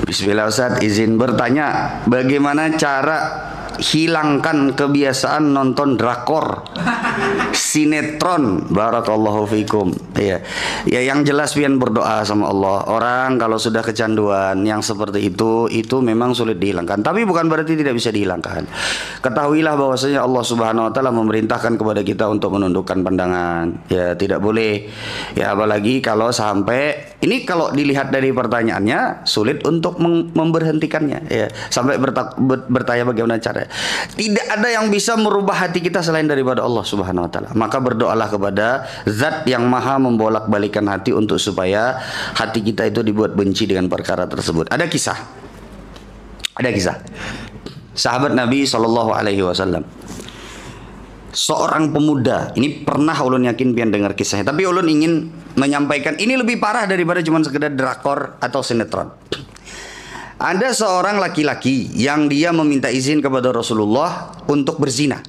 Bismillah Ustaz, izin bertanya, bagaimana cara hilangkan kebiasaan nonton drakor, sinetron? Barakallahu fikum. Ya, ya yang jelas pian berdoa sama Allah. Orang kalau sudah kecanduan yang seperti itu memang sulit dihilangkan. Tapi bukan berarti tidak bisa dihilangkan. Ketahuilah bahwasanya Allah Subhanahu wa taala memerintahkan kepada kita untuk menundukkan pandangan. Ya, tidak boleh. Ya, apalagi kalau sampai ini, kalau dilihat dari pertanyaannya sulit untuk memberhentikannya. Ya, sampai bertanya bagaimana cara. Tidak ada yang bisa merubah hati kita selain daripada Allah Subhanahu wa taala. Maka berdoalah kepada Zat yang Maha membolak-balikan hati untuk supaya hati kita itu dibuat benci dengan perkara tersebut. Ada kisah. Sahabat Nabi Shallallahu alaihi wasallam. Seorang pemuda, ini pernah ulun yakin pian dengar kisahnya, tapi ulun ingin menyampaikan ini lebih parah daripada cuma sekedar drakor atau sinetron. Ada seorang laki-laki yang dia meminta izin kepada Rasulullah untuk berzina.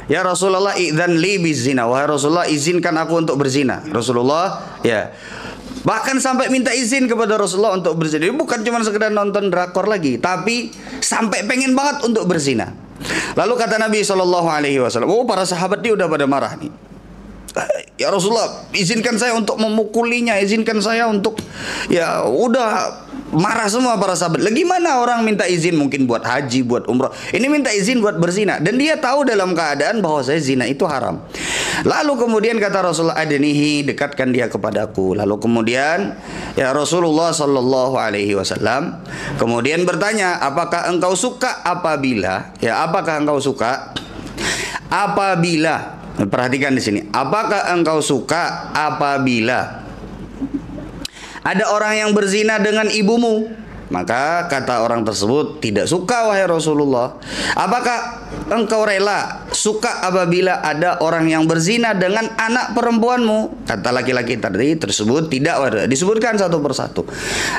Ya Rasulullah, idzan li bizina. Wahai Rasulullah, izinkan aku untuk berzina. Rasulullah, ya. Bahkan sampai minta izin kepada Rasulullah untuk berzina. Ini bukan cuma sekedar nonton drakor lagi, tapi sampai pengen banget untuk berzina. Lalu kata Nabi SAW, oh para sahabat dia udah pada marah nih. Ya Rasulullah, izinkan saya untuk memukulinya, izinkan saya untuk, ya udah marah semua para sahabat. Lagi mana orang minta izin mungkin buat haji, buat umrah. Ini minta izin buat berzina. Dan dia tahu dalam keadaan bahwa saya zina itu haram. Lalu kemudian kata Rasulullah, adnihi, dekatkan dia kepadaku. Lalu kemudian ya Rasulullah Sallallahu Alaihi Wasallam kemudian bertanya, apakah engkau suka apabila, perhatikan di sini, apakah engkau suka apabila ada orang yang berzina dengan ibumu? Maka kata orang tersebut, tidak suka wahai Rasulullah. Apakah engkau rela suka apabila ada orang yang berzina dengan anak perempuanmu? Kata laki-laki tadi tersebut tidak, disebutkan satu persatu.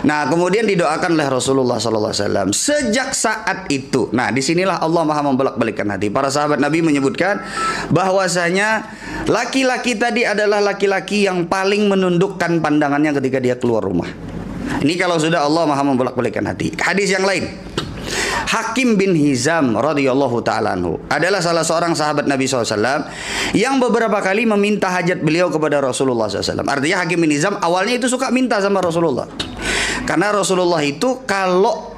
Nah kemudian didoakan oleh Rasulullah SAW. Sejak saat itu, nah disinilah Allah Maha membolak-balikkan hati. Para sahabat Nabi menyebutkan bahwasanya laki-laki tadi adalah laki-laki yang paling menundukkan pandangannya ketika dia keluar rumah. Ini kalau sudah Allah Maha membolak-balikkan hati. Hadis yang lain, Hakim bin Hizam radhiyallahu ta'ala anhu adalah salah seorang sahabat Nabi SAW yang beberapa kali meminta hajat beliau kepada Rasulullah SAW. Artinya Hakim bin Hizam awalnya itu suka minta sama Rasulullah, karena Rasulullah itu kalau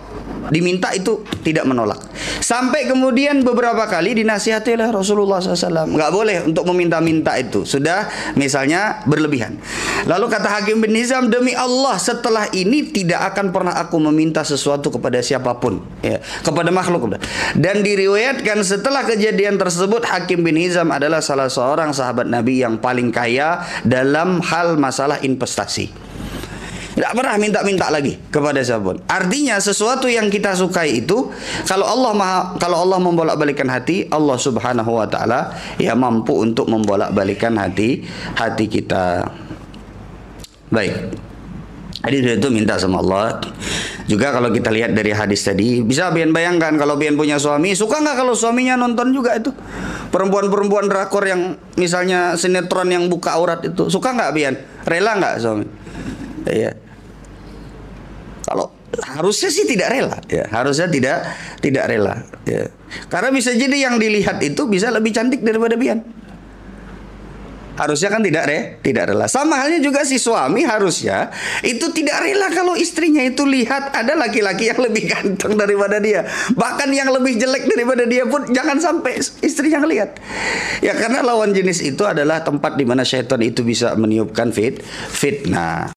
diminta itu tidak menolak. Sampai kemudian beberapa kali dinasihati oleh Rasulullah SAW, nggak boleh untuk meminta-minta itu, sudah misalnya berlebihan. Lalu kata Hakim bin Hizam, demi Allah setelah ini tidak akan pernah aku meminta sesuatu kepada siapapun, ya, kepada makhluk. Dan diriwayatkan setelah kejadian tersebut, Hakim bin Hizam adalah salah seorang sahabat Nabi yang paling kaya dalam hal masalah investasi. Tidak pernah minta-minta lagi kepada siapapun. Artinya sesuatu yang kita sukai itu, kalau Allah membolak-balikan hati, Allah Subhanahu wa taala ya mampu untuk membolak-balikan hati kita. Baik. Jadi itu minta sama Allah. Juga kalau kita lihat dari hadis tadi, bisa Bian bayangkan kalau Bian punya suami, suka nggak kalau suaminya nonton juga itu perempuan-perempuan drakor yang misalnya sinetron yang buka aurat itu, suka nggak Bian? Rela nggak suami? Iya. Kalau harusnya sih tidak rela, ya harusnya tidak rela, ya. Karena bisa jadi yang dilihat itu bisa lebih cantik daripada Bian. Harusnya kan tidak rela. Sama halnya juga si suami harusnya itu tidak rela kalau istrinya itu lihat ada laki-laki yang lebih ganteng daripada dia. Bahkan yang lebih jelek daripada dia pun jangan sampai istrinya lihat. Ya karena lawan jenis itu adalah tempat di mana syaitan itu bisa meniupkan fitnah.